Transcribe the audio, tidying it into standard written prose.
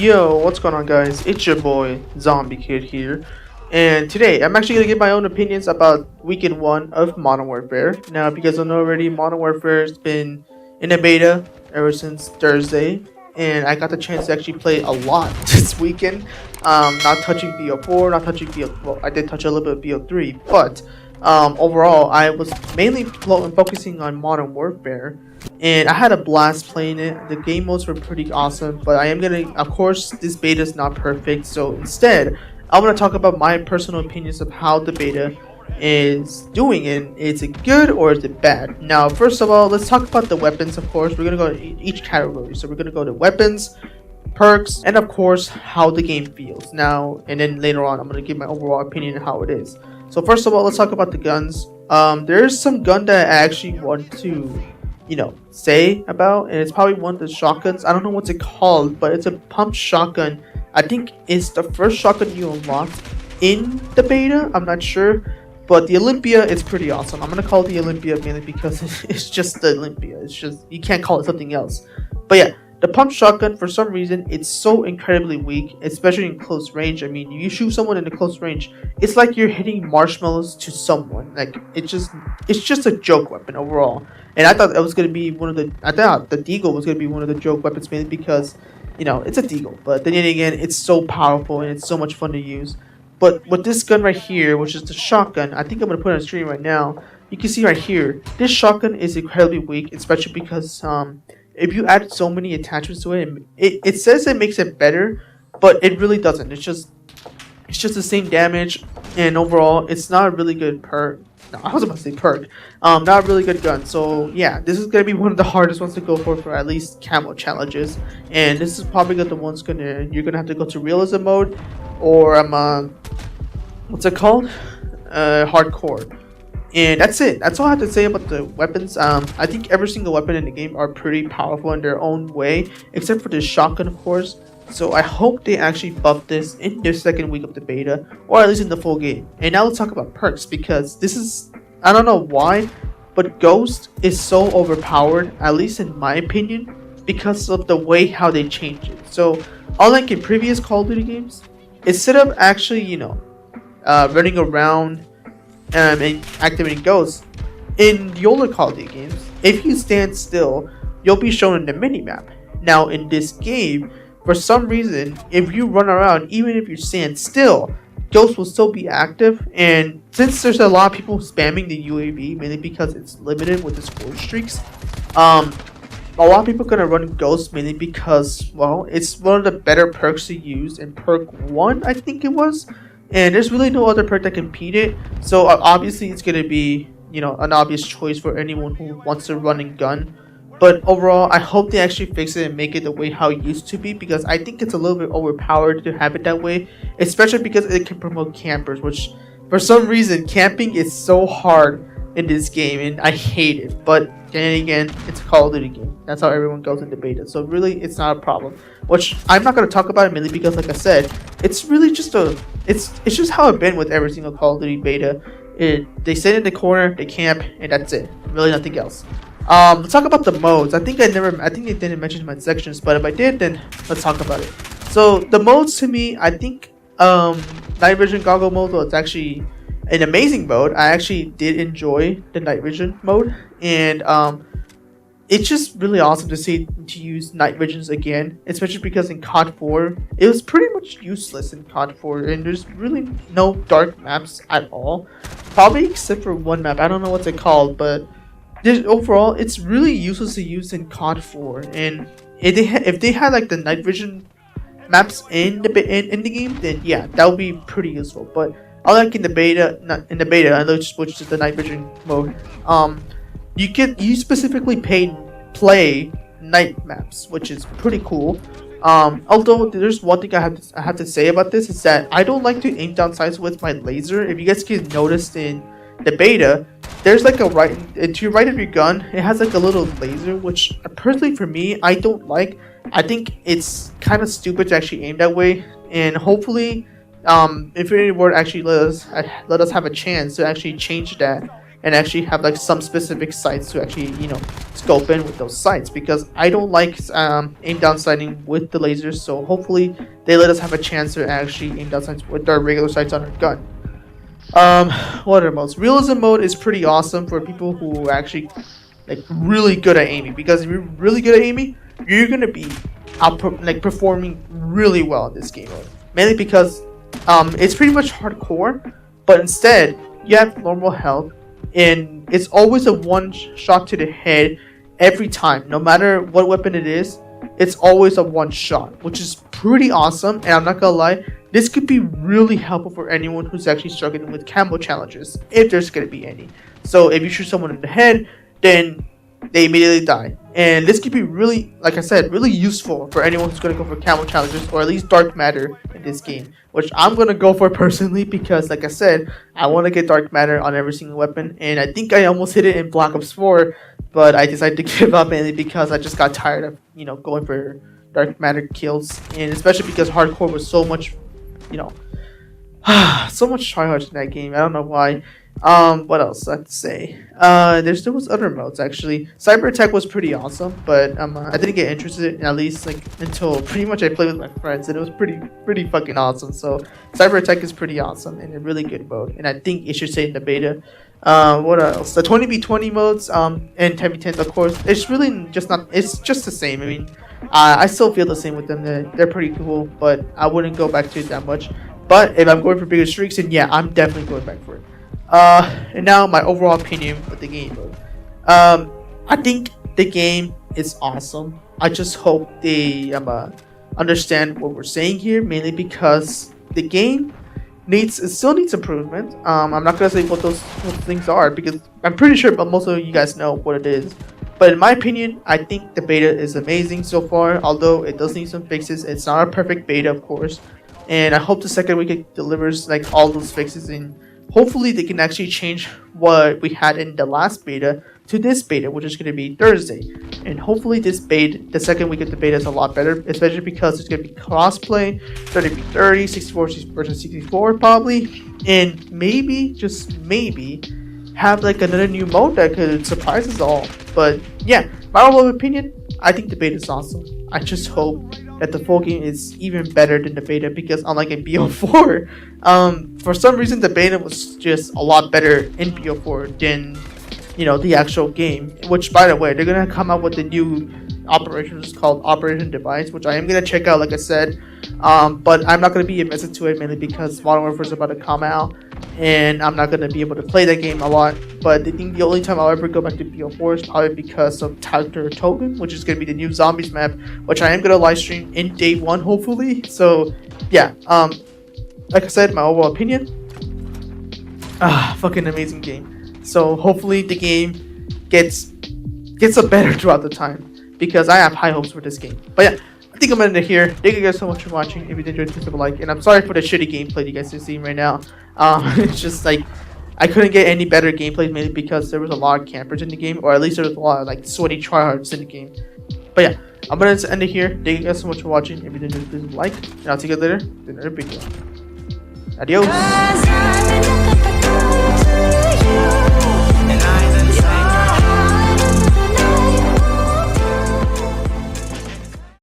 Yo, what's going on, guys? It's your boy Zombie Kid here, and today I'm actually gonna give my own opinions about Weekend 1 of Modern Warfare. Now, if you guys don't know already, Modern Warfare has been in a beta ever since Thursday, and I got the chance to actually play a lot this weekend. Not touching BO4, not touching BO. Well, I did touch a little bit of BO3, but overall, I was mainly focusing on Modern Warfare. And I had a blast playing it. The game modes were pretty awesome, but I am gonna, of course, this beta is not perfect. So instead, I'm gonna talk about my personal opinions of how the beta is doing, and is it good or is it bad? Now, first of all, let's talk about the weapons. Of course, we're gonna go to each category. So we're gonna go to weapons, perks, and of course, how the game feels. Now, and then later on, I'm gonna give my overall opinion on how it is. So first of all, let's talk about the guns. There's some gun that I actually want to say about, and it's probably one of the shotguns. I don't know what's it called, but it's a pump shotgun. I think it's the first shotgun you unlocked in the beta. I'm not sure, but the Olympia is pretty awesome. I'm gonna call it the Olympia mainly because it's just the Olympia. It's just, you can't call it something else. But yeah, the pump shotgun, for some reason, it's so incredibly weak, especially in close range. I mean, you shoot someone in a close range, it's like you're hitting marshmallows to someone. Like, it's just a joke weapon overall. And I thought that was gonna be I thought the Deagle was gonna be one of the joke weapons, mainly because, it's a Deagle. But then again, it's so powerful and it's so much fun to use. But with this gun right here, which is the shotgun, I think I'm gonna put it on stream right now. You can see right here, this shotgun is incredibly weak, especially because if you add so many attachments to it, it says it makes it better, but it really doesn't. It's just the same damage, and overall, it's not a really good perk. No, I was about to say perk. Not a really good gun. So yeah, this is gonna be one of the hardest ones to go for at least camo challenges, and this is probably the ones you're gonna have to go to realism mode, or what's it called? Hardcore. And that's it. That's all I have to say about the weapons. I think every single weapon in the game are pretty powerful in their own way, except for the shotgun, of course. So I hope they actually buff this in their second week of the beta, or at least in the full game. And now let's talk about perks, because this is, I don't know why, but Ghost is so overpowered, at least in my opinion, because of the way how they changed it. So unlike in previous Call of Duty games, instead of actually, running around and activating Ghosts, in the older Call of Duty games, if you stand still, you'll be shown in the minimap. Now in this game, for some reason, if you run around, even if you stand still, Ghosts will still be active. And since there's a lot of people spamming the UAV, mainly because it's limited with the score streaks, a lot of people are gonna run Ghosts mainly because, well, it's one of the better perks to use in perk 1, I think it was. And there's really no other perk that can beat it. So obviously it's gonna be, an obvious choice for anyone who wants to run and gun. But overall, I hope they actually fix it and make it the way how it used to be, because I think it's a little bit overpowered to have it that way, especially because it can promote campers, which for some reason camping is so hard in this game, and I hate it. But then again, it's a Call of Duty game. That's how everyone goes into beta. So really, it's not a problem. Which I'm not going to talk about it mainly because, like I said, it's really just it's just how it's been with every single Call of Duty beta. They sit in the corner, they camp, and that's it. Really nothing else. Let's talk about the modes. I think they didn't mention my sections, but if I did, then let's talk about it. So the modes, to me, I think night vision goggle mode was actually an amazing mode. I actually did enjoy the night vision mode, and it's just really awesome to use night visions again, especially because in COD 4 it was pretty much useless in COD 4, and there's really no dark maps at all, probably except for one map. I don't know what's it called, but overall, it's really useless to use in COD 4. And if they had like the night vision maps in the game, then yeah, that would be pretty useful. But unlike in the beta, which is the night vision mode, you specifically play night maps, which is pretty cool. Although there's one thing I have to say about this, is that I don't like to aim down sights with my laser. If you guys can notice in the beta, there's like to your right of your gun, it has like a little laser, which personally for me, I don't like. I think it's kind of stupid to actually aim that way, and hopefully Infinity Ward actually let us have a chance to actually change that and actually have like some specific sites to actually scope in with those sights, because I don't like aim down sighting with the lasers. So hopefully they let us have a chance to actually aim down sights with our regular sights on our gun. What are modes? Realism mode is pretty awesome for people who are actually like really good at aiming, because if you're really good at aiming, you're gonna be performing really well in this game mode. Mainly because it's pretty much hardcore, but instead you have normal health, and it's always a one shot to the head every time, no matter what weapon it is. It's always a one shot, which is pretty awesome. And I'm not gonna lie, this could be really helpful for anyone who's actually struggling with camo challenges, if there's gonna be any. So if you shoot someone in the head, then they immediately die. And this could be really, like I said, really useful for anyone who's going to go for camo challenges, or at least dark matter in this game, which I'm going to go for personally, because like I said, I want to get dark matter on every single weapon. And I think I almost hit it in Black Ops 4, but I decided to give up mainly because I just got tired of going for dark matter kills, and especially because hardcore was so much so much tryhard in that game. I don't know why. What else I have to say? There was other modes actually. Cyber attack was pretty awesome, but I didn't get interested in, at least until pretty much I played with my friends, and it was pretty fucking awesome. So cyber attack is pretty awesome and a really good mode, and I think it should stay in the beta. What else? The 20v20 modes, and 10v10s, of course. It's really just not. It's just the same. I mean, I still feel the same with them. They're pretty cool, but I wouldn't go back to it that much. But if I'm going for bigger streaks, then yeah, I'm definitely going back for it. And now my overall opinion with the game mode. I think the game is awesome. I just hope they understand what we're saying here, mainly because the game still needs improvement. I'm not gonna say what those things are, because I'm pretty sure but most of you guys know what it is. But in my opinion, I think the beta is amazing so far, although it does need some fixes. It's not a perfect beta, of course, and I hope the second week it delivers all those fixes, and hopefully they can actually change what we had in the last beta to this beta, which is going to be Thursday. And hopefully this beta, the second week of the beta, is a lot better, especially because it's going to be crossplay, 30v30, 64 versus 64 probably, and maybe, just maybe, have another new mode that could surprise us all. But yeah, my overall opinion, I think the beta is awesome. I just hope that the full game is even better than the beta, because unlike in BO4, for some reason the beta was just a lot better in BO4 than the actual game. Which, by the way, they're gonna come out with the new operation, which is called Operation Device, which I am gonna check out, like I said. But I'm not gonna be invested to it, mainly because Modern Warfare is about to come out, and I'm not gonna be able to play that game a lot. But I think the only time I'll ever go back to BO4 is probably because of Tiger Token, which is gonna be the new zombies map, which I am gonna live stream in day one, hopefully. So yeah, like I said, my overall opinion, fucking amazing game. So hopefully the game gets a better throughout the time, because I have high hopes for this game. But yeah, I think I'm gonna end it here. Thank you guys so much for watching. If you did enjoy, please leave a like. And I'm sorry for the shitty gameplay you guys are seeing right now. It's just I couldn't get any better gameplay, mainly because there was a lot of campers in the game, or at least there was a lot of sweaty tryhards in the game. But yeah, I'm gonna end it here. Thank you guys so much for watching. If you did enjoy, please leave a like. And I'll see you guys later in another video. Adios.